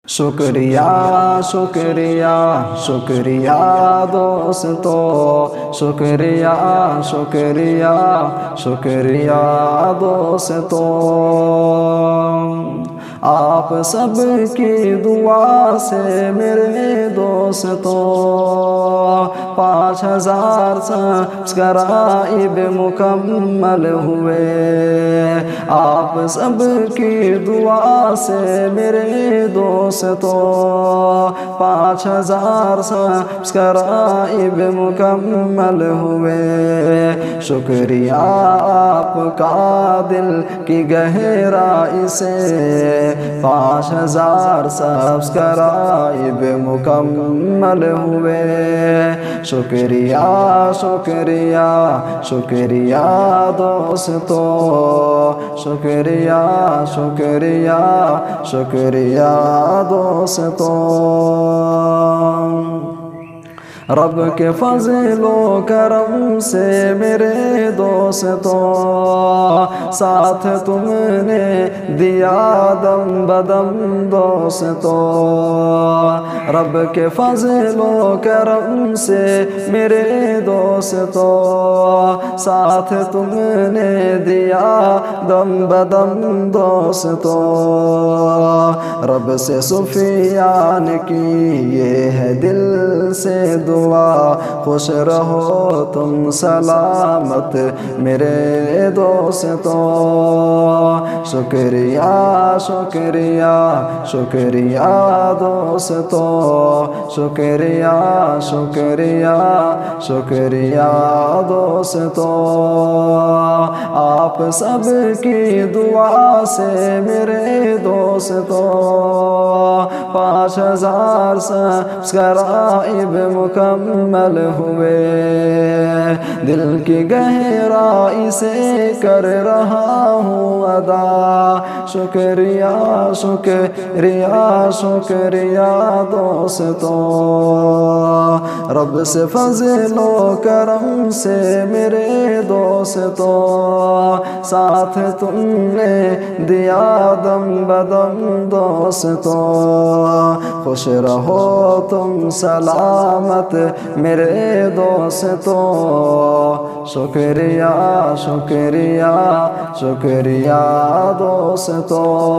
شکریہ شکریہ شکریہ دوستو، شکریہ شکریہ شکریہ دوستو، آپ سب کی دعا سے میرے دوستو 5000 سبسکرائب مکمل ہوئے۔ آپ سب کی دعا سے میرے دوستو 5000 سبسکرائب مکمل ہوئے۔ شکریہ آپ کا دل کی گہرائی سے 5000 سبسکرائب مکمل ہوئے۔ شکریہ شکریہ شکریہ دوستو، شکریہ شکریہ شکریہ دوستو۔ رب کے فضل و کرم سے میرے دوستو ساتھ تم نے دیا دم بدم دوستو، رب کے فضل و کرم سے میرے دوستو ساتھ تم نے دیا دم بدم دوستو۔ رب سے سفیان کی یہ ہے دل سے دعا، خوش رہو تم سلامت میرے دوستو۔ شکریہ شکریہ شکریہ دوستو، شکریہ شکریہ شکریہ دوستو، آپ سب کی دعا سے میرے دوستو 5000 سبسکرائب مکمل ہوئے۔ دل کی گہرائی سے کر رہا ہوں ادا، شکریہ شکریہ شکریہ دوستو۔ رب سے فضل و کرم سے میرے دوستو ساتھ تم نے دیا دم بدم دوستو، خوش رہو تم سلامت میرے دوستو۔ شکریہ شکریہ شکریہ دوستو۔